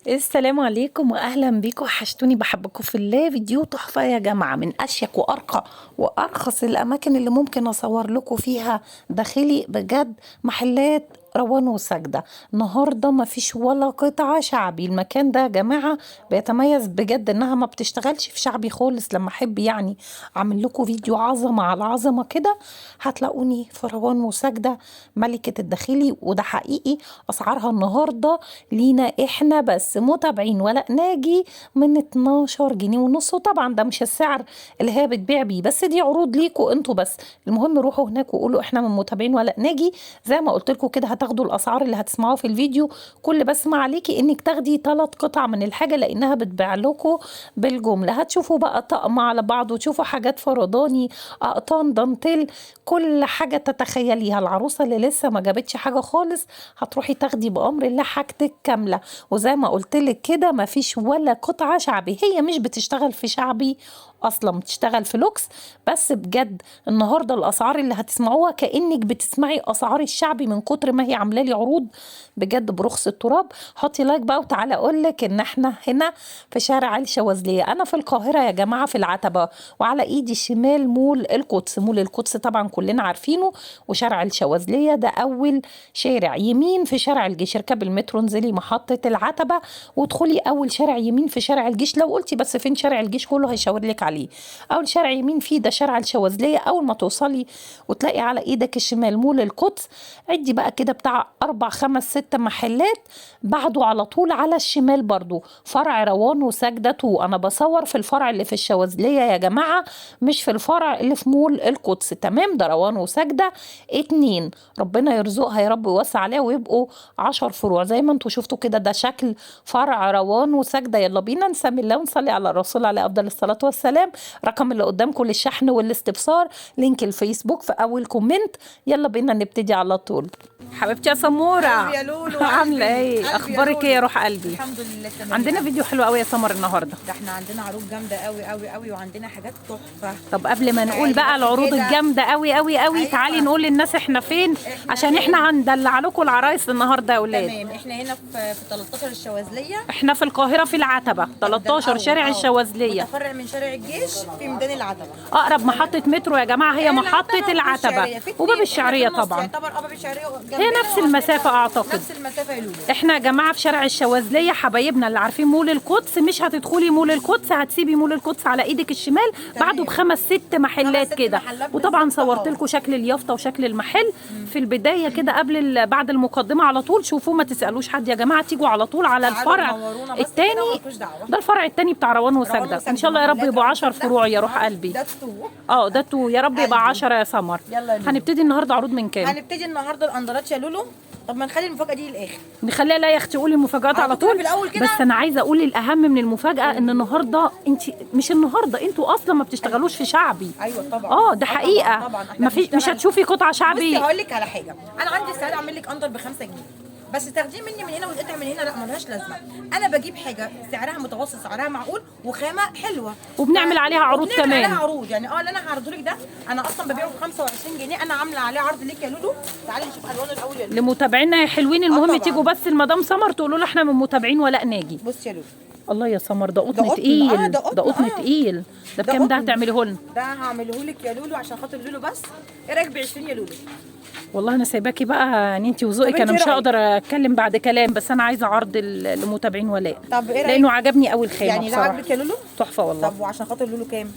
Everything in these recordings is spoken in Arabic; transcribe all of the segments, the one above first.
السلام عليكم واهلا بيكم، وحشتوني، بحبكم في الله. فيديو تحفه يا جماعه، من اشيك وارقى وارخص الاماكن اللي ممكن اصور لكم فيها داخلي بجد. محلات روان وسجده النهارده ما فيش ولا قطعه شعبي. المكان ده يا جماعه بيتميز بجد انها ما بتشتغلش في شعبي خالص. لما احب يعني اعمل لكم فيديو عظمه على عظمه كده هتلاقوني في روان وسجده ملكه الداخلي، وده حقيقي. اسعارها النهارده لينا احنا بس متابعين ولا ناجي من 12 جنيه ونص. وطبعا ده مش السعر اللي هي بتبيع بيه، بس دي عروض ليكوا انتوا بس. المهم روحوا هناك وقولوا احنا من متابعين ولا ناجي. زي ما قلت لكم كده هتاخدوا الاسعار اللي هتسمعوها في الفيديو. كل بس ما عليكي انك تاخدي 3 قطع من الحاجه، لانها بتبيع لكم بالجمله. هتشوفوا بقى طقم على بعض، وتشوفوا حاجات فرداني، اقطان، دانتيل، كل حاجه تتخيليها. العروسه اللي لسه ما جابتش حاجه خالص هتروحي تاخدي بامر الله حاجتك كامله. وزي ما قلت لك كده مفيش ولا قطعه شعبي. هي مش بتشتغل في شعبي اصلا، بتشتغل في لوكس. بس بجد النهارده الاسعار اللي هتسمعوها كانك بتسمعي اسعار الشعبي من كتر ما هي عامله لي عروض بجد برخص التراب. حطي لايك بقى وتعالى اقول لك ان احنا هنا في شارع الشواذليه. انا في القاهره يا جماعه في العتبه، وعلى ايدي الشمال مول القدس. مول القدس طبعا كلنا عارفينه. وشارع الشواذليه ده اول شارع يمين في شارع الجيش. اركبي المترو انزلي محطه العتبه وادخلي اول شارع يمين في شارع الجيش. لو قلتي بس فين شارع الجيش كله هيشاور لك عليه. اول شارع يمين فيه ده شارع الشواذليه. اول ما توصلي وتلاقي على ايدك الشمال مول القدس، عدي بقى كده بتاع 4 5 6 محلات. بعده على طول على الشمال برضو فرع روان وسجده. انا بصور في الفرع اللي في الشواذليه يا جماعه، مش في الفرع اللي في مول القدس. تمام؟ ده روان وسجده 2. ربنا يرزقها يا رب ويوسع عليها ويبقوا 10 فروع زي ما انتوا شفتوا كده. ده شكل فرع روان وسجده. يلا بينا نسمي الله ونصلي على الرسول عليه افضل الصلاه والسلام. رقم اللي قدامكم للشحن والاستفسار، لينك الفيسبوك في اول كومنت. يلا بينا نبتدي على طول. حبيبتي يا سموره، قلبي يا لولو، عامله ايه؟ قلبي يا اخبارك ايه يا لولو؟ روح قلبي؟ الحمد لله تمام. عندنا فيديو حلو قوي يا سمر النهارده. ده احنا عندنا عروض جامده قوي قوي قوي، وعندنا حاجات تحفه. طب قبل ما نقول بقى تعالي العروض كده. الجامده قوي قوي قوي، أيوة. تعالي نقول للناس احنا فين، عشان فين؟ احنا هندلع لكم العرايس النهارده يا اولاد. تمام، احنا هنا في 13 الشواذليه. احنا في القاهره في العتبه 13 شارع الشواذليه، متفرع من شارع الجيش في ميدان العتبه. اقرب محطه مترو يا جماعه. هي محطه العتبه وباب الشعريه طبعا. يعتبر باب الشعريه هي نفس المسافه اعتقد. نفس المسافه يا لولو. احنا يا جماعه في شارع الشواذليه. حبايبنا اللي عارفين مول القدس، مش هتدخلي مول القدس، هتسيبي مول القدس على ايدك الشمال بعده ب5 6 محلات 5 6 كده. محلات وطبعا بالظبط صورت أهو. لكم شكل اليافطه وشكل المحل في البدايه كده قبل بعد المقدمه على طول. شوفوا ما تسالوش حد يا جماعه، تيجوا على طول على تعالوا الفرع نورونا بس كده الثاني. ومالكوش دعوة. ده الفرع الثاني بتاع روان وسجده. ان شاء الله يا رب محلات يبقوا روان 10 وسجدة. فروع يا روح قلبي. ده السوق. ده تو يا رب يبقى قلبي. 10 يا سمر. يلا يا لولو. هنبتدي النهارده عروض من كام؟ هنبتدي النهارده الاندرات يا لولو. طب ما نخلي المفاجاه دي للاخر. نخليها لا يا اختي قولي المفاجآت على طول طول. في الأول كده. بس انا عايزه اقول الاهم من المفاجاه ان النهارده انت مش النهارده انتوا اصلا ما بتشتغلوش في شعبي. ايوه طبعا. ده حقيقه. طبعا احنا ما في مش بنشتغل. هتشوفي قطعه شعبي. بصي هقول لك على حاجه، انا عندي استعداد اعمل لك اندر ب5 جنيه، بس تاخديه مني من هنا وتقطع من هنا لا ملهاش لازمه. انا بجيب حاجه سعرها متوسط، سعرها معقول، وخامه حلوه، وبنعمل عليها عروض وبنعمل كمان. عليها عروض يعني. اللي انا هعرضه لك ده انا اصلا ببيعه ب 25 جنيه، انا عامله عليه عرض ليك يا لولو. تعالي نشوف الوانه الاول يا لولو. لمتابعينا يا حلوين. المهم طبعاً. تيجوا بس المدام سمر تقولوا لها احنا من متابعين ولا ناجي. بصي يا لولو، الله يا سمر، ده ده قطن قطن. تقيل. ده قطن. ده قطن تقيل. ده بكام ده قطن. هتعمليه لنا؟ ده هعمله لك يا لولو عشان خاطر لولو بس. ايه رايك ب 20 يا لولو؟ والله انا سايباكي بقى يعني انت وذوقك. طب انا انت مش إيه هقدر اتكلم بعد كلام، بس انا عايزه عرض لمتابعين ولاء. طب ايه رايك؟ لانه عجبني قوي الخامه يعني ده بصراحه. عاجبك يا لولو؟ تحفه والله. طب وعشان خاطر لولو كام؟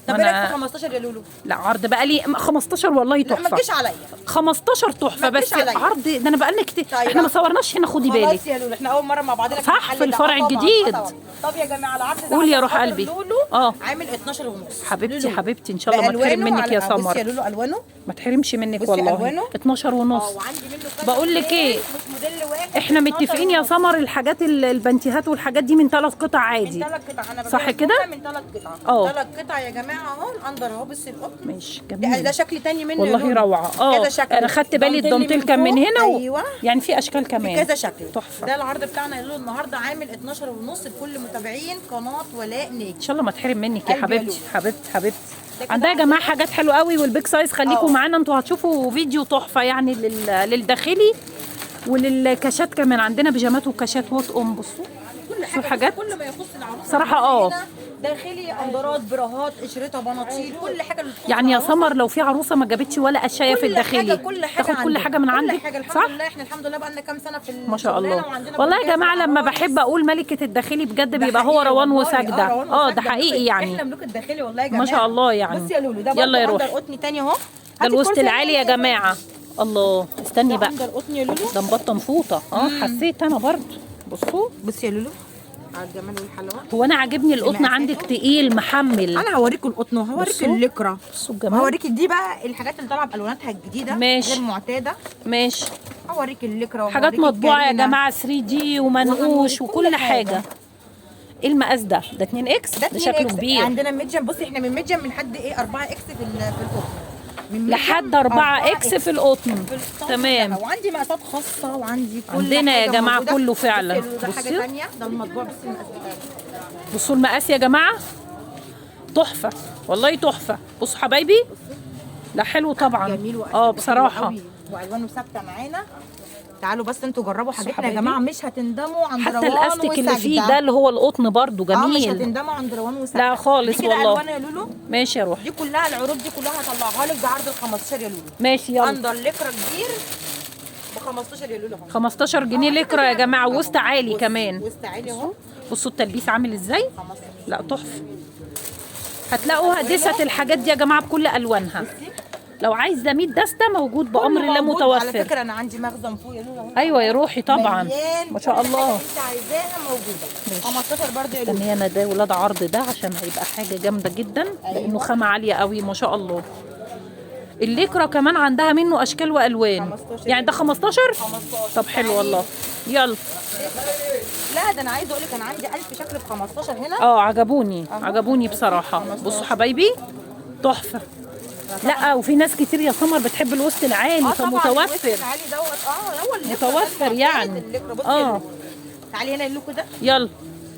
طب أنا- ايه رايك في 15 يا لولو؟ لا عرض بقى لي 15 والله لا ما تحفه. تجيش عليا. 15 تحفه ما بس تجيش عليا. عرض. ده انا بقالنا كتير. طيب. احنا ما صورناش هنا، خدي بالك. خلاص يا لولو، احنا اول مره مع بعضنا صح، المحل في ده. الفرع طبعاً. الجديد. طبعاً. طب يا جماعه العرض ده قولي يا عشان روح خاطر قلبي. لولو اه عامل 12 ونص. حبيبتي لولو. حبيبتي ان شاء الله ما تحرم بألوانه منك يا بصي سمر. يا لولو الوانه. ما تحرمش منك بصي والله. ألوانه. 12 ونص. وعندي منه كذا بقول لك موديل، ايه، مش موديل واحد. احنا 12 متفقين يا ونص. سمر الحاجات البنتيهات والحاجات دي من 3 قطع من عادي. 3 قطع. انا صح ببيع كده؟ الجملة من 3 قطع. اه. 3 قطع يا جماعه اهو. الاندر اهو بصي القطن. ماشي ده جميل شكل تاني منه يا والله لولو. روعه. كذا شكل. انا خدت بالي دانتيل الدانتيل من كان من فوق. هنا ايوه. يعني في اشكال كمان. في كذا شكل. تحفه. ده العرض بتاعنا يا لولو النهارده عامل 12 ونص لكل متابعين قناه ولاء ناجي. ان شاء الله ما تحرم منك يا قلبي يا حبيبتي لولو. حبيبتي حبيبتي. ده كده عندها يا جماعه حاجات حلوه قوي والبيج سايز. خليكم معانا انتوا هتشوفوا فيديو تحفه يعني للداخلي وللكاشات كمان. عندنا بيجامات وكاشات وطقم. بصوا كل شوف حاجه حاجات كل ما يخص العروسه صراحة هنا داخلي اندرات براهات قشرتها بناطيل كل حاجه اللي تخص يعني يا العروسة. سمر لو في عروسه ما جابتش ولا اشياء في الداخلي كل حاجه تاخد كل عندنا. حاجه من عندك كل حاجه الحمد صح؟ لله احنا الحمد لله بقى لنا كام سنه في ما شاء الشغلانة الله. وعندنا والله يا بنجهز جماعه لما العرايس. بحب اقول ملكه الداخلي بجد ده بيبقى هو حقيقي روان والله. وساجده. روان ده وساجدة. حقيقي يعني. احنا ملوك الداخلي والله يا جماعه. ما شاء الله يعني. بصي يا لولو ده يلا يا برضه روح. اندر قطني تاني اهو. ده الوسط العالي يا جماعه. الله استني ده بقى اندر قطني يا لولو. ده مبطن فوطه حسيت انا برضه. بصوا بصي يا لولو على الجمال والحلاوه. هو انا عاجبني القطن عندك تقيل محمل. انا هوريكم القطن وهوريك بصوا. الليكرا. بصوا الجمال. هوريك دي بقى الحاجات اللي طالعه بالواناتها الجديده ماشي. غير معتاده. ماشي. هوريك الليكرا حاجات وهوريك مطبوعه يا الجرينة. جماعه 3 دي ومنقوش وهنوريك وكل كل حاجه. حاجة. ايه المقاس ده؟ ده 2 اكس؟ ده شكله 2X. كبير. عندنا ميديم. بصي احنا من ميديم من حد ايه 4 اكس في القطن. من medium لحد 4 4 اكس في القطن. في الصف تمام. ده. وعندي مقاسات خاصه وعندي كل عندنا يا حاجة جماعة موجودة. كله فعلا. بصي ده حاجه بصي. ثانيه ده المطبوع بس المقاس بتاعي. بصوا المقاس يا جماعه تحفه والله تحفه. بصوا حبايبي لا حلو طبعا. جميل وأساسه بصراحه حلو قوي. والوانه ثابته معانا. تعالوا بس انتوا جربوا حاجتنا يا حبايبي. جماعه مش هتندموا عند حتى روان الاستيك اللي فيه وساجدة. ده اللي هو القطن برضو مش جميل. هتندموا عند روان وساجدة. لا خالص دي كده والله. الوان يا لولو. ماشي يا روح. دي كلها العروض دي كلها هطلعها لك بعرض ال 15 يا لولو. ماشي يلا. اندر لكرة كبير ب 15 يا لولو اهو. 15 جنيه لكرة يا جماعه وسط عالي كمان. وسط عالي اهو. بصوا التلبيس عامل ازاي. 15. لا تحفه. هتلاقوها دست الحاجات دي يا جماعه بكل الوانها. لو عايزه 100 دسته موجود بامر الله موجود. على متوفر. فكره انا عندي مخزن فوق يا لولو اهو. ايوه يا روحي طبعا. مليان ما شاء كل الله. حاجة انت عايزاها موجوده. 15 برضه يا لولو. استني انا ده ولاد عرض ده عشان هيبقى حاجه جامده جدا لانه خامه عاليه قوي ما شاء الله. الليكرا كمان عندها منه اشكال والوان. 15 يعني ده 15. 15. طب حلو والله. يلا. لا ده انا عايزه اقول لك انا عندي 1000 شكل ب 15 هنا. عجبوني عجبوني بصراحه. بصوا حبايبي تحفه. لا وفي ناس كتير يا سمر بتحب الوسط العالي طبعا فمتوفر. العالي دوت هو اللي متوفر يعني. اه تعالي هنا اللوك ده. يلا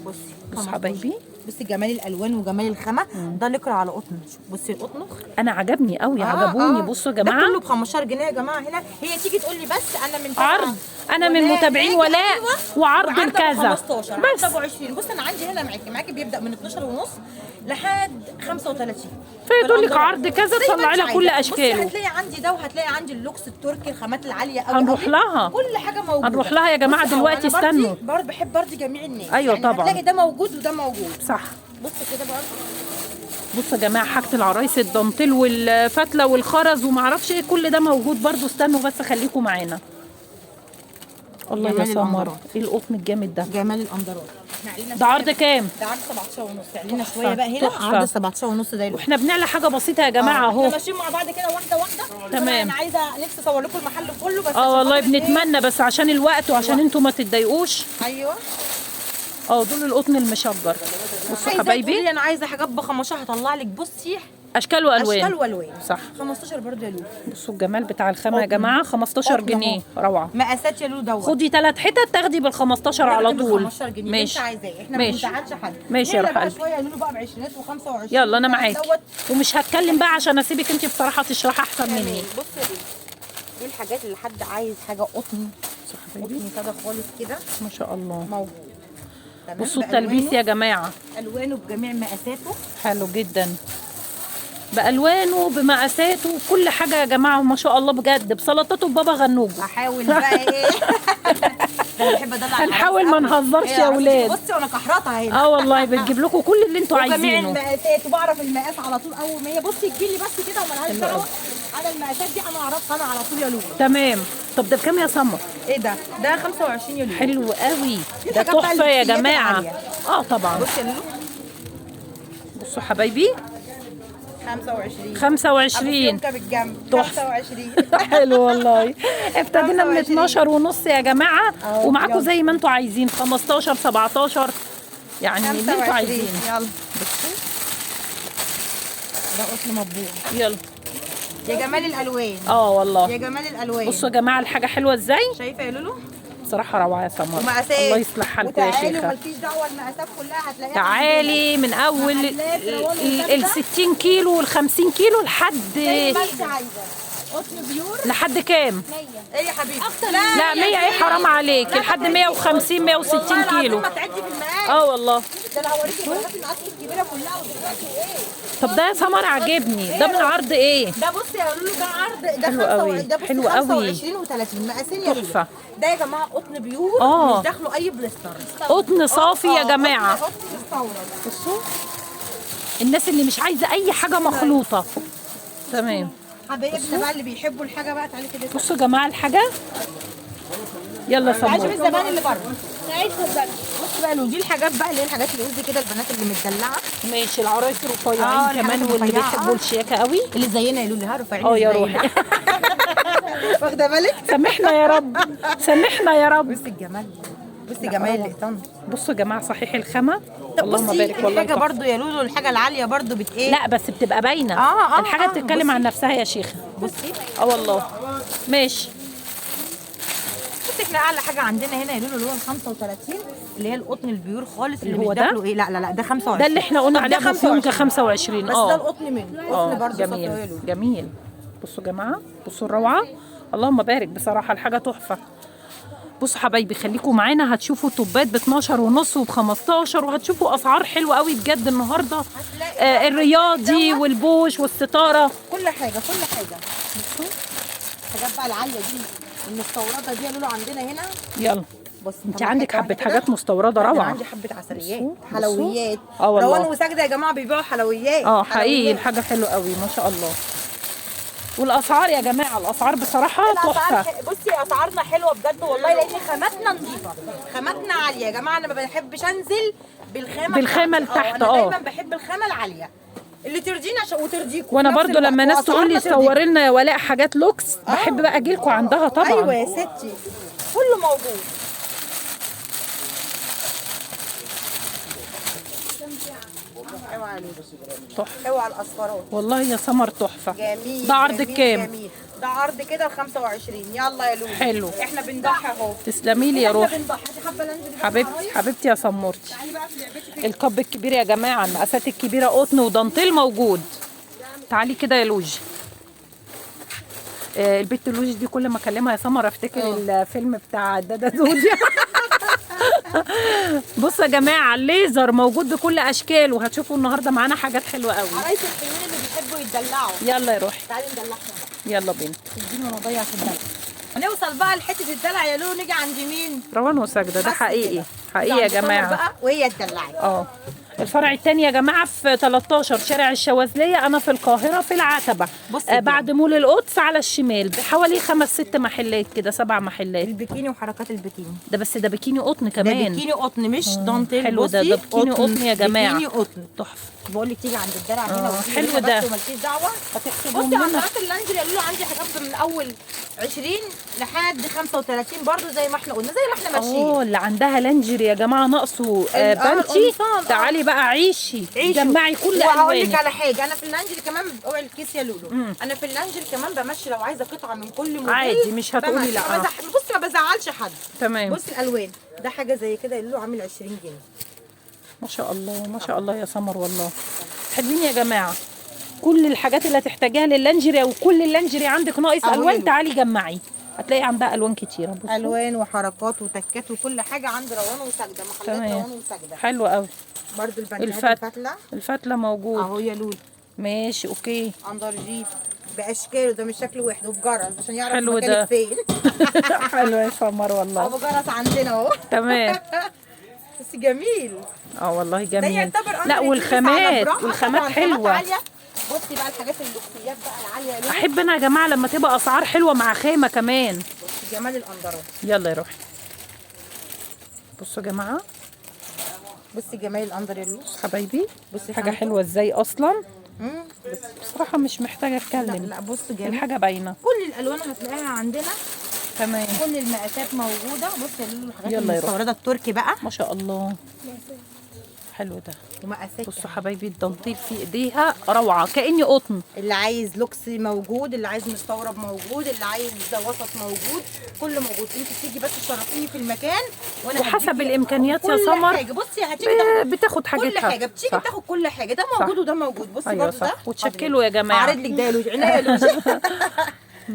بصي بصوا حبايبي. بصي جمال الالوان وجمال الخامه. ده لكرة على قطن. بصي القطن انا عجبني قوي عجبوني. بصوا يا ده جماعه كله ب 15 جنيه يا جماعه. هنا هي تيجي تقول لي بس انا من عرض. انا من متابعين ولاء وعرض الكذا بس ابو 20. بص انا عندي هنا معاكي بيبدا من 12 ونص لحد 35. فهي تقول لك عرض كذا تطلعي لها كل اشكاله. هتلاقي عندي ده وهتلاقي عندي اللوكس التركي الخامات العاليه قوي. هنروح لها. كل حاجه موجوده. هنروح لها يا جماعه دلوقتي. استنوا. برضه بحب برضه جميع الناس. ايوه يعني طبعا. هتلاقي ده موجود وده موجود. صح. بصوا كده برضه. بصوا يا جماعه حاجه العرايس الدانتيل والفتله والخرز وما اعرفش ايه كل ده موجود برضو. استنوا بس خليكم معانا. الله يا سمر ايه القطن الجامد ده. جمال الامدارات. ده عرض كام؟ ده عرض 17 ونص. تعلينا شويه بقى هنا. تحفة. عرض 17 ونص ده. واحنا بنعلى حاجه بسيطه يا جماعه اهو. احنا ماشيين مع بعض كده واحده واحده. تمام. انا عايزه نفسي اصور لكم المحل كله بس. والله بنتمنى بس عشان الوقت وعشان انتوا ما تتضايقوش. ايوه. دول القطن المشجر. بصوا حبايبي انا عايزه حاجات ب 15 هطلع لك. بصي اشكال والوان. اشكال والوان. صح. 15 برضه يا لولو. بصوا الجمال بتاع الخامه يا جماعه. 15 جنيه روعه. مقاسات يا لولو دوت. خدي 3 حتت تاخدي بال 15 على طول. 15 جنيه. ماشي. انت عايزاه. احنا ما ماشي. بنزعلش حد. ماشي يا روح بقى قلبي. شويه يا لولو بقى ب 20 و25. يلا انا معاكي. ومش هتكلم بقى عشان اسيبك انت بصراحه تشرحي احسن مني. بصي يا لولو دي الحاجات اللي حد عايز حاجه قطن. قطن ساده خالص كده. ما شاء الله. موجود. بصوا التلبيس يا جماعه. الوانه بجميع مقاساته. حلو جدا. بالوانه بمقاساته كل حاجه يا جماعه ما شاء الله بجد. بسلطاته ببابا غنوج. هحاول بقى ايه. انا بحب ادلع. هنحاول ما نهزرش يا اولاد. بصي وانا كحرطها هنا. والله بتجيب لكم كل اللي انتوا وجميع عايزينه. المقاسات وبعرف المقاس على طول. اول ما هي بصي تجيلي بس كده ومالهاش دعوه. انا المقاسات دي انا اعرفها انا على طول يا لولو. تمام. طب ده بكام يا سمر؟ ايه ده؟ ده 25 يا لولو. حلو قوي. ده حاجات بقى تحفه يا البسيات جماعه. العالية. طبعا. بصي يا لولو. بصوا حبايبي 25. 25 بالجنب. تحفة. 25. حلو والله. ابتدينا من 25. 12 ونص يا جماعه ومعاكم يلا. زي ما انتوا عايزين 15 17 يعني اللي انتوا عايزين. يلا بصي ده قطن مطبوع. يلا يا جمال الالوان. والله. يا جمال الالوان. بصوا يا جماعه الحاجه حلوه ازاي. شايفه يا لولو. بصراحه روعه يا سمر. ومقاسات. الله يصلح حالكم يا تعالي شيخه. ومالكيش دعوه المقاسات كلها هتلاقيها. تعالي من اول ال 60 كيلو وال 50 كيلو لحد زي ما انت عايزه. قطن بيور. لحد كام؟ 100. ايه يا حبيبي؟ لا 100 ايه حرام عليك. لحد 150 160 كيلو. ما تعدي في المقاس اه والله. ده انا هوريكي البلاغات المقاس الكبيره كلها ودلوقتي ايه. طب ده يا سمر عاجبني، ده من عرض ايه؟ ده بصي يا لولو ده عرض، ده حلو قوي، ده بصي حلو قوي. 25 و30 مقاسين يا لولو. تحفة. ده يا جماعه قطن بيور، مش داخله اي بليستر. قطن صافي يا جماعه. قطن مستورد. بصوا الناس اللي مش عايزه اي حاجه مخلوطه. تمام. حبايبنا بقى اللي بيحبوا الحاجه بقى تعالي كده. بصوا يا جماعه الحاجه. يلا عايزه سمور. الزبائن اللي بره. بصي بقى دي الحاجات بقى اللي هي الحاجات اللي قصدي كده البنات اللي متدلعه. ماشي العرايس رفيعين كمان واللي الرفيعة. بيحبوا الشياكه قوي. اللي زينا يقولوا لي ها رفيعين. يا روحي. واخده بالك؟ سامحنا يا رب، سامحنا يا رب. بصي الجمال، بصي جمال القطن. بصوا يا جماعه صحيح الخامه. طب اللهم بصي بارك والله. الحاجه برضو يا لولو الحاجه العاليه برضو ايه؟ لا بس بتبقى باينه. الحاجه بتتكلم بصي. عن نفسها يا شيخه. بصي والله. ماشي. بصي احنا اعلى حاجه عندنا هنا يا لولو اللي هو ال 35 اللي هي القطن البيور خالص اللي اللي هو مش ده؟ داخله ايه. لا ده 25. ده اللي احنا قلنا عليه ده بفيونكه 25. بس ده القطن منه قطن برضو جميل صفا يا لولو. جميل. بصوا يا جماعه، بصوا الروعه. اللهم بارك بصراحه الحاجه تحفه. بصوا حبايبي خليكم معانا، هتشوفوا توبات ب 12 ونص وب 15 وهتشوفوا اسعار حلوه قوي بجد النهارده. الرياضي والبوش والستاره كل حاجه كل حاجه. بصوا الحاجات بقى العاليه دي المستورده دي يا لولو عندنا هنا. يلا بص انت عندك حبه حاجات مستورده روعه. عندي حبه عسليات بصوا. حلويات. والله. روان وساجده يا جماعه بيبيعوا حلويات. حقيقي حلويات. الحاجه حلوه قوي ما شاء الله. والاسعار يا جماعه الاسعار بصراحه تحفه. بصي اسعارنا حلوه بجد والله لان خاماتنا نظيفه، خاماتنا عاليه يا جماعه. انا ما بحبش انزل بالخامه لتحت. انا دايما بحب الخامه العاليه اللي ترضينا وترضيكم. وانا برضو لما ناس تقول لي صوري لنا يا ولاء حاجات لوكس بحب بقى اجي لكم عندها طبعا. ايوه يا ستي كله موجود. اوعى عليك تحفه اوعى الاصفرات والله يا سمر تحفه. جميل. ده عرض جميل كام؟ جميل. ده عرض كده ال 25. يلا يا لولو حلو. احنا بنضحي اهو. تسلمي لي يا روحي. احنا بنضحي. دي حبه لانجري بقى حبيبتي عرايس. حبيبتي يا سمورتي. تعالي بقى في لعبتك. الكب الكبير يا جماعه المقاسات الكبيره قطن ودانتيل موجود. تعالي كده يا لوجي. البت لوجي دي كل ما اكلمها يا سمر افتكر الفيلم بتاع دادا زوديا. بصوا يا جماعه الليزر موجود بكل اشكاله وهتشوفوا النهارده معانا حاجات حلوه قوي. عرايس الحلوين اللي بيحبوا يتدلعوا. يلا يا روحي تعالي ندلعهم. يلا بينا. اديني وانا اضيع في الدلع. هنوصل بقى لحته الدلع يا لولو. نيجي عند مين؟ روان وساجده ده بس حقيقي كده. حقيقي يا عند سمر جماعه. بقى وهي اتدلعت. الفرع الثاني يا جماعه في 13 شارع الشواذليه. انا في القاهره في العتبه. بعد مول القدس على الشمال بحوالي 5 6 محلات كده 7 محلات. البيكيني وحركات البيكيني. ده بس ده بيكيني قطن كمان. ده بيكيني قطن مش دانتيل. حلو ده بيكيني قطن يا جماعه. بيكيني قطن تحفه. بقول لك تيجي عند الدلع هنا حلو ده. ومالكيش دعوه. هتحسبهم بصي لنا. عضلات اللانجري يا لولو عندي حاجات من اول 20 لحد 35 برضو زي ما احنا قلنا زي ما احنا ماشيين. اللي عندها لانجري يا جماعه ناقصه بنتي. القمصان. تعالي بقى عيشي جمعي كل وهقول لك الوانك. على حاجه. انا في اللانجري كمان اوعي الكيس يا لولو. انا في اللانجري كمان بمشي لو عايزه قطعه من كل موديل عادي مش هتقولي بمشي. لا. بصي ما بزعلش حد. تمام. بصي الالوان ده حاجه زي كده يا لولو عامل 20 جنيه. ما شاء الله ما شاء الله يا سمر والله. حلوين يا جماعه. كل الحاجات اللي هتحتاجيها لللانجري وكل اللانجري عندك ناقص الوان تعالي جمعي هتلاقي عندها الوان كتيره. بصوا الوان وحركات وتكات وكل حاجه عند روان وسجده. محلات روان وسجده حلو قوي. برضو البنات الفتله موجود اهو يا لولو. ماشي اوكي. اندرجيت باشكاله. ده مش شكل واحد وفي جرس عشان يعرف حلو مكانك ده. فين. حلو يا سمر والله. ابو جرس عندنا اهو. تمام. بس جميل. والله ده جميل. يعتبر لا والخامات حلوه. بصي بقى الحاجات اللوكسيات بقى العاليه يا لولو. احب انا يا جماعه لما تبقى اسعار حلوه مع خامه كمان. بصي جمال الاندرات. يلا يا روحي. بصوا يا جماعه. بصي جمال الاندر يا لولو. حبايبي بصي حاجه حلوه ازاي اصلا. بس بصراحه مش محتاجه اتكلم. لا بصي جمال. الحاجه باينه. كل الالوان هتلاقيها عندنا. تمام. كل المقاسات موجوده. بصي يا لولو الحاجات يلا يا المستورده التركي بقى. ما شاء الله. حلو ده. ومقاسات بصوا حبايبي الدانتيل في ايديها روعه كاني قطن. اللي عايز لوكس موجود، اللي عايز مستورد موجود، اللي عايز وسط موجود، كله موجود. انت تيجي بس تشرفيني في المكان وانا وحسب الامكانيات يا سمر. كل حاجه. بصي هتيجي بتاخد حاجتها. كل حاجه بتيجي بتاخد كل حاجه. ده موجود وده موجود. بصي أيوة برضه ده وتشكلوا يا جماعه. هعرض لك ده يا لوجي. عينيا يا لوجي.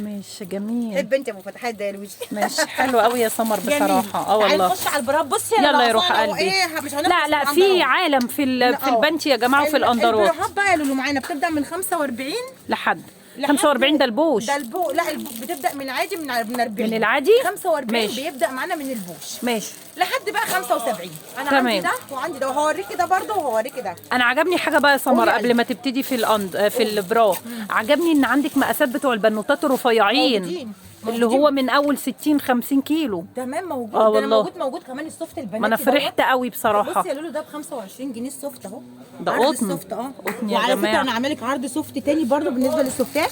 ماشي جميل. حب انت ابو فتحات ده يا لوجي. ماشي حلو قوي يا سمر بصراحه. اه والله. نخش على البراء. بصي يلا يا روح قلبي. لا لا في عالم في البنتي يا جماعه وفي الاندرات. البراءات بقى يا لولو معانا بتبدا من 45 لحد 45. ده البوش. ده لا بتبدا من العادي من 40. من العادي 45 ماشي. بيبدا معانا من البوش ماشي لحد بقى 75. انا تمام. عندي ده وعندي ده وهوريكي ده برده وهوريكي ده. انا عجبني حاجه بقى يا سمر قولي قبل ما تبتدي في البرا. عجبني ان عندك مقاسات بتوع البنوتات الرفيعين موجودين. اللي هو من اول 60 50 كيلو. تمام موجود. اه ده أنا والله. موجود كمان السوفت البناتي. ما انا فرحت قوي بصراحه. بصي يا لولو ده ب 25 جنيه السوفت اهو. ده عرض قطن. السوفت قطن يا وعلى جماعة. فكره انا عامله لك عرض سوفت تاني برده بالنسبه للسوفتات.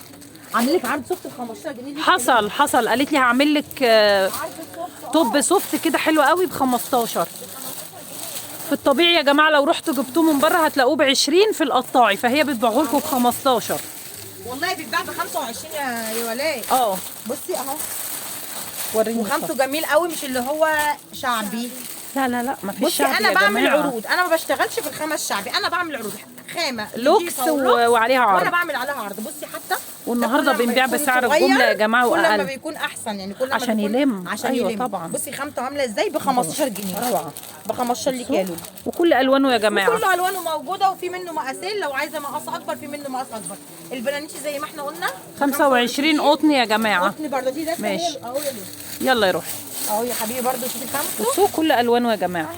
عامله لك عرض سوفت ب 15 جنيه. حصل قالت لي هعمل لك عرض السوفت توب سوفت كده حلو قوي ب 15. في الطبيعي يا جماعه لو رحتوا جبتوه من بره هتلاقوه ب 20 في القطاعي، فهي بتبيعه لكم ب 15. والله بيتباع ب 25 يا ولاء. اه بصي اهو. وريني وخامته جميل قوي مش اللي هو شعبي. لا لا لا ما فيش بصي شعبي انا يا بعمل جماعة. عروض. انا ما بشتغلش في الخامه الشعبي. انا بعمل عروض خامه لوكس نضيفة ولوكس، وعليها عرض. وانا بعمل عليها عرض. بصي حتى والنهارده ده كل لما بنبيع يكون بسعر صغير، الجمله يا جماعه كل لما واقل بيكون احسن يعني كل لما عشان بيكون يلم. عشان أيوة يلم. طبعا. بصي خامته عامله ازاي ب 15 جنيه. روعه. ب 15 ليك يا لولو. وكل الوانه يا جماعه. كله الوانه موجوده وفي منه مقاسين. لو عايزه مقاس اكبر في منه مقاس اكبر. البنانيتي زي ما احنا قلنا 25 قطن يا جماعه. قطن برده. دي ده ماشي. اهو يا لولو. يلا يا روحي. اهو يا حبيبي برده شوفي خامته. بصوا كل الوانه يا جماعه.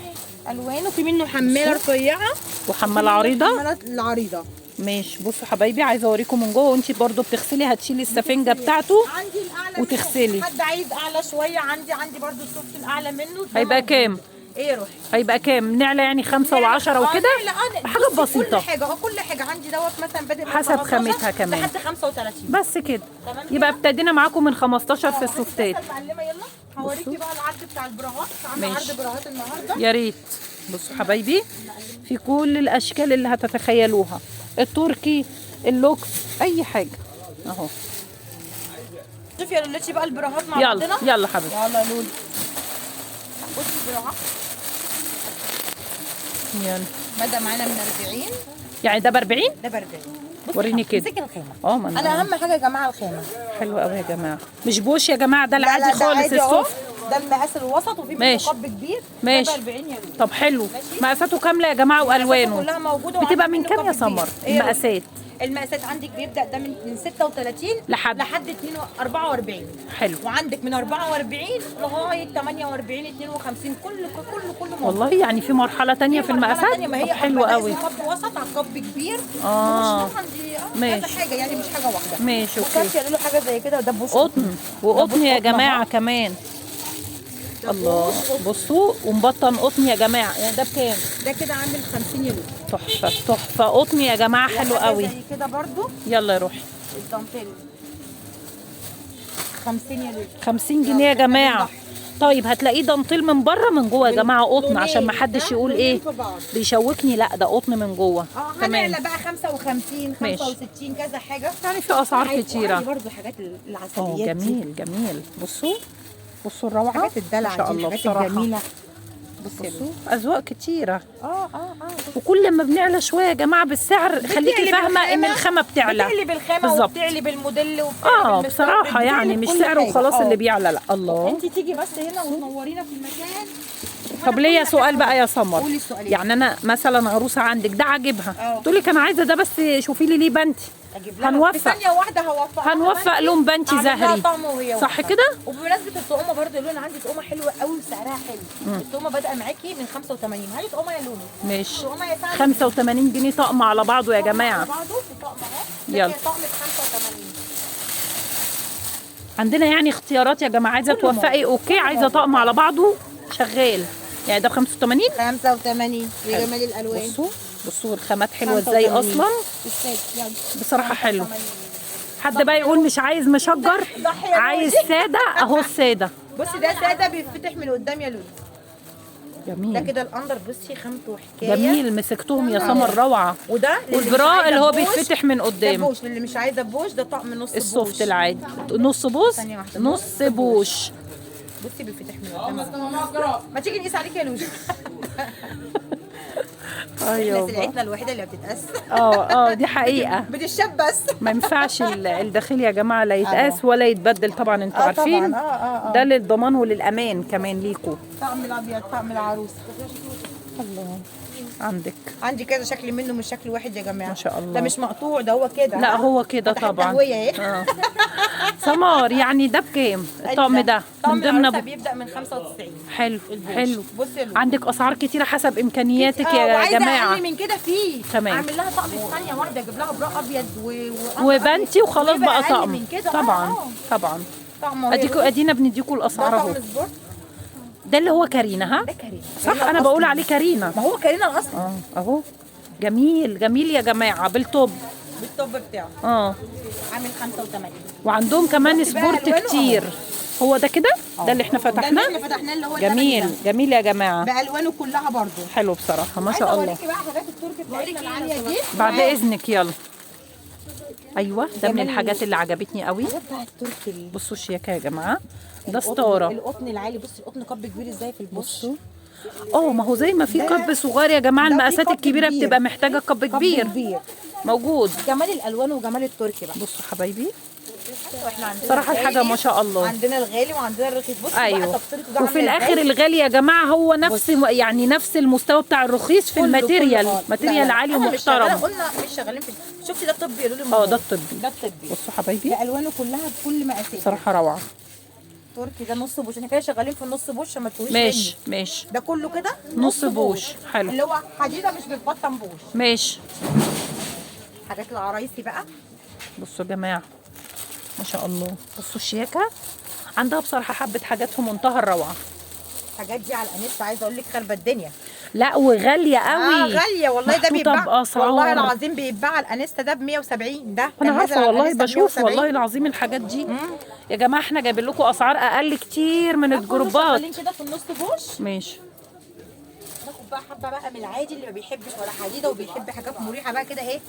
الوانه في منه حماله رفيعه وحماله عريضه. حمالات العريضه. ماشي. بصوا حبايبي عايزه اوريكم من جوه وانتي برضو بتغسلي هتشيلي السفنجه بتاعته عندي الاعلى وتغسلي. منه. حد عايز اعلى شويه عندي برده السوفت الاعلى منه. هيبقى كام؟ ايه يا روحي؟ هيبقى كام؟ نعلى يعني 5 و10 وكده حاجه بسيطه كل حاجه كل حاجه عندي دوت مثلا بادئ من حسب 15 خامتها كمان. لحد 35 بس كده. تمام يبقى كده؟ ابتدينا معاكم من 15 في السوفتات. معلمه يلا هوريكي بقى العرض بتاع البراهات. عامله ماشي. عرض براهات النهارده. يا ريت. بصوا حبايبي في كل الاشكال اللي هتتخيلوها، التركي اللوكس اي حاجه اهو. شوفي يا لولتي بقى البراهات مع يلا بعضنا. يلا حبيبي. يلا يا لولي. بصي البراهات يلا. بدا معانا من 40. يعني ده ب 40؟ ده ب 40. وريني كده. مسكي الخامه. ما انا اهم حاجه يا جماعه الخامه. حلو قوي يا جماعه. مش بوش يا جماعه، ده لا العادي ده خالص عادي أهو. السوفت. ده المقاس الوسط وفي ماشي. مقاب كبير. ماشي. ده ب 40 يا لولي. طب حلو. ماشي. مقاساته كامله يا جماعه والوانه. كلها موجوده. بتبقى وعندي من منه كام يا كاب كبير. سمر إيه يا لولي؟ المقاسات؟ المقاسات عندك بيبدا ده من 36 لحد 44. حلو. وعندك من 44 لغايه 48 52 كله موجود. والله يعني في مرحله تانية في المقاسات. ما هي طب حلو قوي. كب وسط على كب كبير. آه. مش عندي ماشي. كذا حاجه يعني مش حاجه واحده. ماشي وكاش اوكي. يعملوا حاجه زي كده وده بوش قطن وقطن يا قطن أهو. جماعه كمان. الله بصوا ومبطن قطن يا جماعه. يعني ده بكام؟ ده كده عامل 50 يورو. تحفه تحفه قطن يا جماعه حلو حاجة قوي. زي كده برضو يلا يا روحي. الدانتيل 50 يورو. 50 جنيه يا جماعه. طيب هتلاقيه دانتيل من بره من جوه يا جماعه قطن لونين. عشان ما حدش يقول لونين ايه في بعض. بيشوكني. لا ده قطن من جوه. هنعلى بقى 55 ماشي. 65 كذا حاجه. يعني في اسعار كتيره. برضو حاجات العسليات دي. جميل جميل. بصوا الروعه. حاجات الدلع ما شاء دي الله الحاجات بصراحه. الجميله. بصوا اذواق كتيره. اه وكل ما بنعلى شويه يا جماعه بالسعر خليكي فاهمه ان الخامه بتعلى. بتعلي بالخامه بالظبط. وبتعلي بالموديل وبتعلي بصراحه يعني مش سعره وخلاص اللي بيعلى. لا الله. انت تيجي بس هنا وتنورينا في المكان. طب ليا سؤال بقى يا سمر. قولي السؤال. يعني انا مثلا عروسه عندك ده عاجبها تقول لك انا عايزه ده بس شوفي لي ليه بنتي. اجيب لها هنوفق. في ثانيه واحده هنوفق لون بنتي زهري صح كده. وبمناسبه الطقومه برضه لون عندي طقومه حلوه قوي وسعرها حلو. الطقومه بادئه معاكي من 85. هاي طقومه يا لولو. ماشي. طقومه يا سعر 85 جنيه طقم على بعضه يا جماعه. على بعضه في طقم اهو. يلا. طقم ب 85. عندنا يعني اختيارات يا جماعه. عايزه توفقي اوكي، عايزه طقم على بعضه شغال. يعني ده ب 85. 85 يا جمال الالوان. بصوا الخامات حلوه ازاي اصلا. بصراحه حلو. حد بقى يقول مش عايز مشجر عايز ساده اهو الساده. بصي ده ساده بيتفتح من قدام يا لولو. ده جميل كده الاندر بصي خامته وحكايه. جميل. مسكتهم يا سمر روعه. وده والبراء اللي هو بيتفتح من ده قدام. بوش للي مش عايزه بوش. ده طقم نص بوش. السوفت العادي نص بوش. ثانية واحدة. نص بوش. بصي بيتفتح من قدام. ما تيجي نقيس عليك يا لولو. ايوه احنا سلعتنا الوحيده اللي بتتقاس. دي حقيقه. بتتشاب بس. ما ينفعش الداخلي يا جماعه لا يتقاس ولا يتبدل طبعا، انتوا عارفين. طبعا. ده للضمان وللامان كمان ليكوا. طقم الابيض، طقم العروسه. الله. عندي كذا شكل منه، مش شكل واحد يا جماعه. ما شاء الله. ده مش مقطوع، ده هو كده. لا هو كده طبعا. تهويه اهي. سمار يعني ده بكام الطقم ده؟ من ضمن بيبدا من 95. حلو حلو. بصي عندك اسعار كتيره حسب امكانياتك يا جماعه. اقل من كده فيه. تمام. اعمل لها طقم في ثانيه واحده، اجيب لها براء ابيض وبنتي وخلاص بقى طقم. من كده. طبعا طبعا. طقم ادينا بنديكوا الاسعار اهو. ده اللي هو كارينا. ده كارينا صح، انا بقول عليه كارينا. ما هو كارينا الاصلي. اهو جميل جميل يا جماعه بالطب بتاعه. عامل 85. وعندهم كمان سبورت كتير. هو ده كده؟ ده اللي احنا فتحناه. ده اللي فتحناه اللي هو جميل جميل يا جماعه. بالوانه كلها برضو حلو بصراحه ما شاء الله. اوريكي بقى حاجات التركي بتاعتنا العاليه دي بعد اذنك يلا. ايوه ده من الحاجات اللي عجبتني قوي. بتاع التركي. بصوا الشياكه يا جماعه. ده ستاره. القطن العالي. بصي القطن كب كبير ازاي في البص. ما هو زي ما في كب صغير يا جماعه، المقاسات الكبيره بتبقى محتاجه كب كبير موجود. جمال الالوان وجمال التركي بقى. بصوا حبايبي واحنا عندنا صراحه الحاجه ما شاء الله. عندنا الغالي وعندنا الرخيص. بصي ايوه. وفي الاخر الغالي يا جماعه هو نفس يعني نفس المستوى بتاع الرخيص في الماتيريال. ماتيريال عالي ومحترم. قلنا مش شغالين في. شفتي ده الطبي يقولوا لي ده الطبي. ده الطبي. بصوا حبايبي بالوانه كلها بكل مقاسات. صراحه روعه. تركي ده نص بوش، احنا كده شغالين في النص بوش ما تقوليش. ماشي. ده كله كده نص بوش. حلو. اللي هو حديده مش بتبطن بوش. ماشي. حاجات العرايسي بقى. بصوا يا جماعه ما شاء الله. بصوا الشياكه عندها بصراحه حبه حاجات في منتهى الروعه. الحاجات دي على الانستا عايزه اقول لك خربت الدنيا. لا وغاليه قوي. غاليه والله. ده بيتباع والله العظيم العظيم بيتباع على الانستا ده ب 170. ده انا عارفه والله بشوف والله العظيم الحاجات دي. يا جماعه احنا جايبين لكم اسعار اقل كتير من الجروبات. كده في النص بوش. ماشي. ناخد بقى حبه بقى من العادي اللي ما بيحبش ولا حديده وبيحب حاجات مريحه بقى كده ايه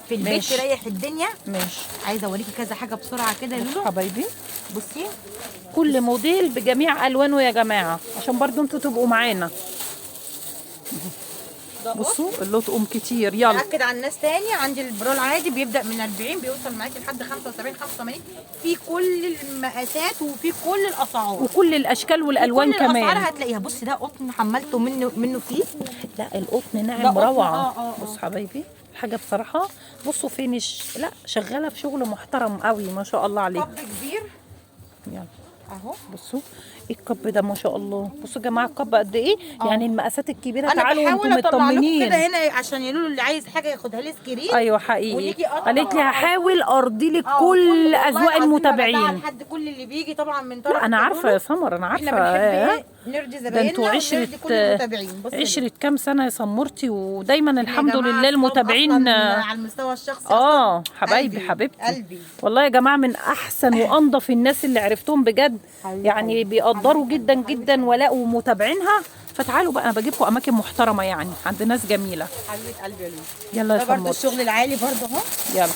في البيت تريح الدنيا. ماشي. عايزه اوريكي كذا حاجه بسرعه كده يا لولو حبايبي. بصي كل موديل بجميع الوانه يا جماعه عشان برضو انتوا تبقوا معانا. بصوا اللطقم كتير. يلا اكد على الناس تاني. عندي البرو العادي بيبدا من 40 بيوصل معاكي لحد 75 85 في كل المقاسات وفي كل الاسعار وكل الاشكال والالوان كمان. كل الاسعار هتلاقيها. بصي ده قطن حملته منه فيه. لا القطن ناعم روعه. بصوا حبايبي الحاجه بصراحه. بصوا فينش. لا شغاله في شغل محترم قوي ما شاء الله عليه. كب كبير. يلا اهو بصوا ايه الكب ده ما شاء الله. بصوا يا جماعه الكب قد ايه. يعني المقاسات الكبيره. انا تعالوا بحاول وانتم اطلع لكم مطمنين كده هنا عشان يقولوا اللي عايز حاجه ياخدها لي سكرين. ايوه حقيقي. ونيجي قالت لي هحاول ارضي لك كل اذواق المتابعين. لحد كل اللي بيجي طبعا من لا انا عارفه يا سمر انا عارفه. احنا بنحب نرضي زبايننا. ده انتوا عشره كام سنه يا سمرتي ودايما الحمد لله المتابعين على المستوى الشخصي. حبايبي حبيبتي قلبي. والله يا جماعه من احسن وانظف الناس اللي عرفتهم بجد. يعني بيقدروا جدا جدا ولاء ومتابعينها. فتعالوا بقى انا بجيبكم اماكن محترمه يعني عند ناس جميله. حبيبه قلبي يا لولو. يلا يا ده برضه سمرتي. الشغل العالي برضه اهو. يلا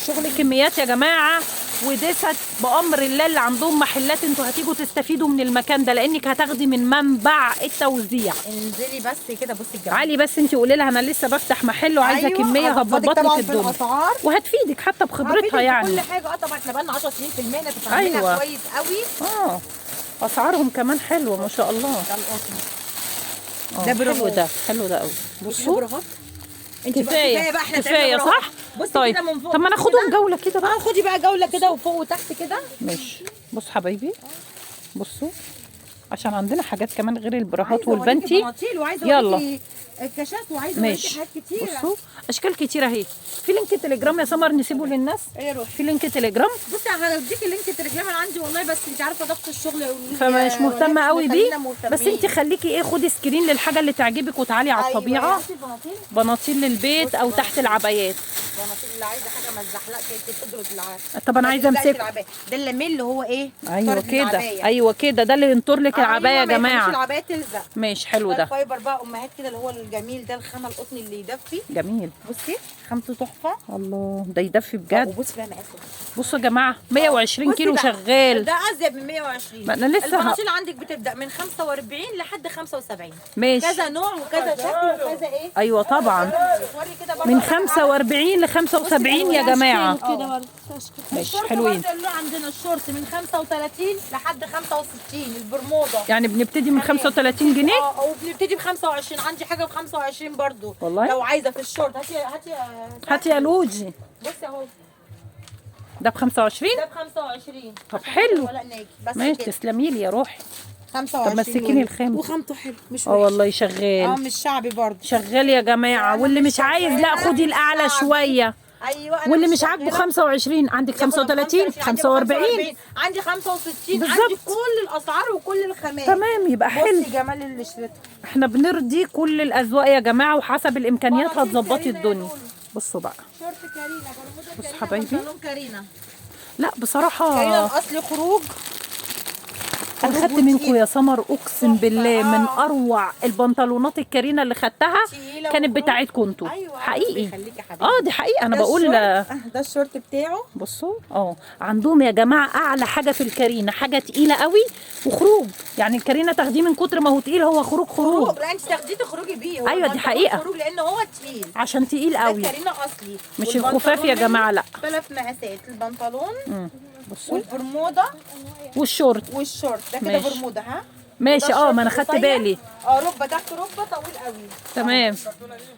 شغل كميات يا جماعه. ودست بامر الله اللي عندهم محلات انتوا هتيجوا تستفيدوا من المكان ده لانك هتاخدي من منبع التوزيع. انزلي بس كده بصي الجمال. علي بس انت قولي لها انا لسه بفتح محل وعايزه كميه هتظبط لك الدنيا وهتفيدك حتى بخبرتها يعني كل حاجه. طبعا احنا بقالنا 10 سنين في المهنه ففاهمينها كويس قوي. اسعارهم كمان حلوه ما شاء الله. ده القطن. ده برافو. حلو ده قوي. بصوا كفايه بقى احنا كفايه صح. طيب طب ما ناخدهم جوله كده بقى. خدي بقى جوله كده وفوق وتحت كده. ماشي. بصوا حبايبي بصوا عشان عندنا حاجات كمان غير البراهات والبنتي. يلا الكاشات وعايزه اوريكي حاجات كتير. بصوا اشكال كتير اهي. في لينك تليجرام يا سمر نسيبه للناس. في لينك تليجرام. بصي هديكي لينك تليجرام انا عندي والله بس انت عارفه ضغط الشغل فمش مهتمه قوي بيه. بس انت خليكي خدي سكرين للحاجه اللي تعجبك وتعالي على الطبيعه. بناطيل للبيت او تحت العبايات. البناطيل اللي عايزه حاجه ما تزحلقش تضرب العبايه. طب انا عايزه امسك. ده اللاميل اللي هو ايه؟ ايوه طرد كده، العباية. ايوه كده، ده اللي ينطر لك العبايه يا ما يخليش جماعه. العبايه تلزق. ماشي حلو ده ده. الفايبر بقى امهات كده اللي هو الجميل ده، الخامه القطن اللي يدفي. جميل. بصي خامته تحفه. الله ده يدفي بجد. وبصي بقى مقاسه. بصوا يا جماعه 120 بصي كيلو بقى، شغال. ده ازيد من 120. ما أنا لسه البناطيل عندك بتبدا من 45 لحد 75. ماشي. كذا نوع وكذا شكل وكذا ايه. ايوه طبعا. وري كده برضه من 45 ل 75 يا جماعه. كده برضه. ماشي الشورت حلوين. برضه اللي عندنا الشورت من 35 لحد 65 البرمودا. يعني بنبتدي من 35 جنيه. وبنبتدي ب 25. عندي حاجه ب 25 برضه. والله؟ لو عايزه في الشورت هاتي يا لوجي. بصي اهو. ده ب 25. ده ب 25. طب حلو. ولا ناجي بس ماشي كده. تسلمي لي يا روحي. 25. طب مسكيني الخام. وخامته حلو مش اه وحش. والله شغال. مش شعبي برضه. شغال يا جماعه. أنا واللي مش مش عايز لا شغالة، خدي مش الاعلى شعبي. شويه. ايوه انا واللي مش عاجبه شغالة. 25 عندك 35 45. عندي 65. بالظبط. عندي كل الاسعار وكل الخامات. تمام يبقى حلو. بصي جمال اللي شريته. احنا بنرضي كل الاذواق يا جماعه وحسب الامكانيات هتظبطي الدنيا. بصوا بقى. شورت كارينا برمودا بص كارينا حبايبي. بنطلون كارينا. لا بصراحه كارينا الاصلي خروج. انا خدت منكم يا سمر اقسم بالله من اروع البنطلونات الكارينا اللي خدتها تقيلة كانت وخروج. بتاعتكم انتوا. أيوة، حقيقي. يخليكي يا حبيبي. دي حقيقه انا ده بقول. الشورت. ده الشورت بتاعه. بصوا عندهم يا جماعه اعلى حاجه في الكارينا، حاجه تقيله قوي وخروج. يعني الكارينا تاخديه من كتر ما هو تقيل هو خروج. لا انت تاخديه تخرجي بيه. هو أيوة، دي البنطلون حقيقة. خروج لان هو تقيل. عشان تقيل ده قوي كارينا اصلي. مش والبنطلون الخفاف يا منه جماعه. لا 3 مقاسات البنطلون بصوا والبرمودا والشورت. والشورت ده كده ماشي. برمودا. ها ماشي. وده ما انا شورت خدت قصير. بالي. ركبه تحت ركبه طويل قوي. تمام.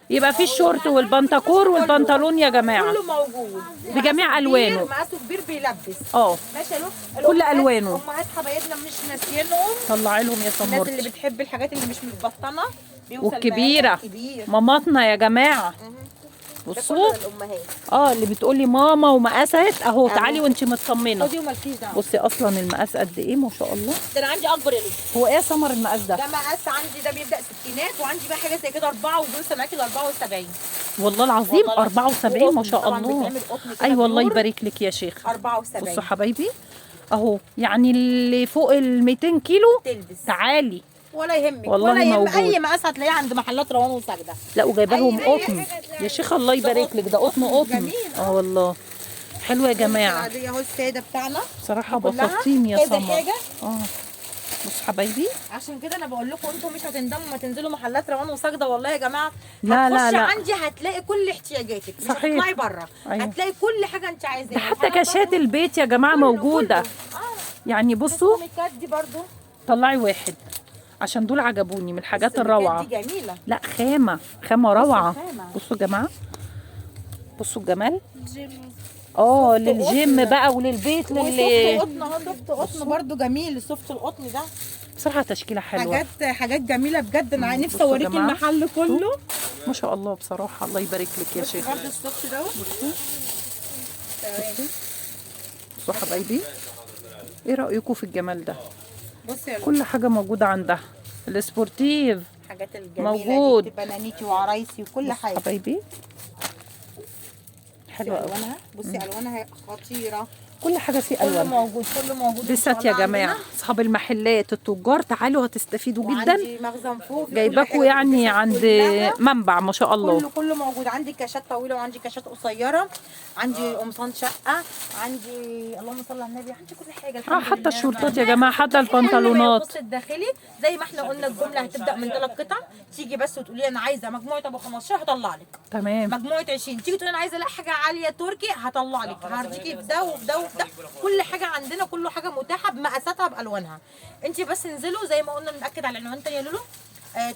يبقى في الشورت والبنطاكور والبنطلون يا جماعه كله موجود بجميع ألوانه. مقاسه كبير بيلبس. ماشي. يا كل ألوانه. امهات حبايبنا مش ناسيينهم. طلعي لهم يا الناس اللي سمرتي. بتحب الحاجات اللي مش متبطنه بيوصل والكبيره مقاسها كبير. ماماتنا يا جماعه. ده بصوا. كله للامهات. اللي بتقولي ماما ومقاسات اهو. تعالي وانت مطمنه. خدي ومالكيش دعوه. بصي اصلا المقاس قد ايه ما شاء الله. ده انا عندي اكبر يا لولو. هو ايه يا سمر المقاس ده؟ ده مقاس عندي ده بيبدا ستينات وعندي بقى حاجه زي كده 4 وبيوصل معاكي ل 74. والله العظيم والله 74 ما شاء طبعاً الله. بيتعمل قطن كده ايوه الله بيور. يبارك لك يا شيخ. 74. بصوا حبايبي اهو. يعني اللي فوق ال 200 كيلو تلبس تعالي. ولا يهمك والله ولا يهم موجود. اي مقاس هتلاقيه عند محلات روان وسجده. لا وجايبه لهم أي قطن حاجة يا شيخ الله يبارك لك. ده قطن جميل. والله حلو يا جماعه. العاديه اهو الساده بتاعنا بصراحه كلها بساطين يا كذا سمر. حاجه. بصوا حبايبي. عشان كده انا بقول لكم انتوا مش هتندموا ما تنزلوا محلات روان وسجده والله يا جماعه. لا، لا، هتخشي لا. عندي هتلاقي كل احتياجاتك. مش صحيح. هتطلعي بره. أيوة. هتلاقي كل حاجه انت عايزاها. ده حتى كاشات البيت يا جماعه موجوده. يعني بصوا الكوميكات دي برضو. طلعي واحد عشان دول عجبوني من الحاجات الكوميكات الروعه. دي جميله. لا خامه روعه. الخامة. بصوا يا جماعه. بصوا الجمال. سوفت للجيم قطن. بقى وللبيت وسوفت قطن اهو. سوفت قطن برضو جميل. سوفت القطن ده بصراحه تشكيله حلوه. حاجات جميله بجد. انا نفسي بصوا يا اوريكي جماعة. المحل كله. ما شاء الله بصراحه الله يبارك لك يا شيخ. برضو السوفت دوت. بصوا حبايبي. ايه رايكم في الجمال ده؟ بصي يا لولو. كل حاجه موجوده عندها. السبورتيف الحاجات الجميله موجود. دي بتبقى نانيتي وعرايسي وكل بصوا حاجه. حبايبي حلوه قوي. الوانها بصي الوانها خطيره. كل حاجه في كله الوان. موجود كله موجود. إن شاء لسات يا الله جماعه عندنا. اصحاب المحلات التجار تعالوا هتستفيدوا جدا. وعندي مخزن فوق في كل جايباكوا حاجة. يعني الكاشات عند كلها. منبع ما شاء الله. كله موجود. عندي كاشات طويله وعندي كاشات قصيره. عندي قمصان شقه. عندي اللهم صل على النبي. عندي كل حاجه الحمد حتى لله. الشورتات يا جماعه حتى كل ما البنطلونات. يخص الداخلي زي ما احنا قلنا الجمله هتبدا من 3 قطع. تيجي بس وتقولي انا عايزه مجموعه ابو 15 هطلع لك. تمام. مجموعه 20 تيجي تقولي انا عايزه لا حاجه عاليه تركي هطلع لك. هديكي في ده وفي ده وفي ده. كل حاجه عندنا كله حاجه متاحه بمقاساتها بالوانها. انت بس انزلوا زي ما قلنا بنأكد على العنوان تاني يا لولو.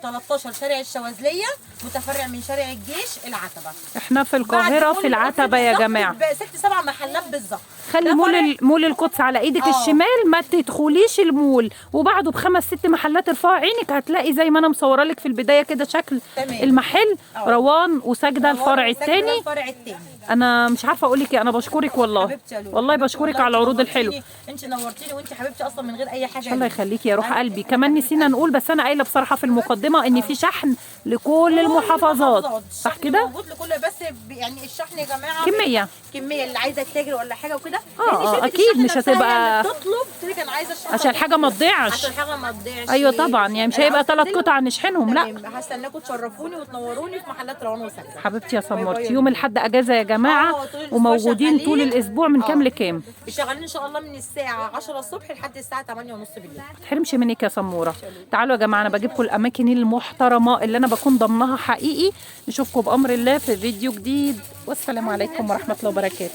13 شارع الشواذليه متفرع من شارع الجيش العتبه. احنا في القاهره في العتبه يا جماعه. 6 7 محلات بالظبط. خلي مول القدس على ايدك الشمال. ما تدخليش المول وبعده ب5 6 محلات. ارفعي عينك هتلاقي زي ما انا مصوره لك في البدايه كده شكل تمام. المحل. روان وسجده الفرع الثاني. الفرع الثاني. انا مش عارفه اقول لك ايه. انا بشكرك والله. حبيبتي يا لولو. والله بشكرك على العروض الحلوه. انت نورتيني وانت حبيبتي اصلا من غير اي حاجه. الله يخليكي يا روح قلبي. كمان نسينا نقول بس انا قايله بصراحه في المكالمه المقدمه ان في شحن لكل المحافظات، صح كده؟ موجود لكل، بس يعني الشحن يا جماعه كميه اللي عايزه تتاجر ولا حاجه وكده. اكيد مش هتبقى تطلب تقول لك انا عايزه الشحن عشان الحاجه ما تضيعش. عشان الحاجه ما تضيعش. ايوه طبعا، يعني مش هيبقى 3 قطع نشحنهم، لا. هستناكم تشرفوني وتنوروني في محلات روان وسكن. حبيبتي يا سمرتي، يوم الاحد اجازه يا جماعه، وموجودين طول الاسبوع من كام لكام؟ شغالين ان شاء الله من الساعه 10 الصبح لحد الساعه 8:30 بالليل. ما تحرمش منك يا سموره. تعالوا يا جماعه، انا بجيبكم الاماكن المحترمه اللي انا بكون ضمنها حقيقي. نشوفكم بامر الله في فيديو جديد، والسلام عليكم ورحمه الله وبركاته.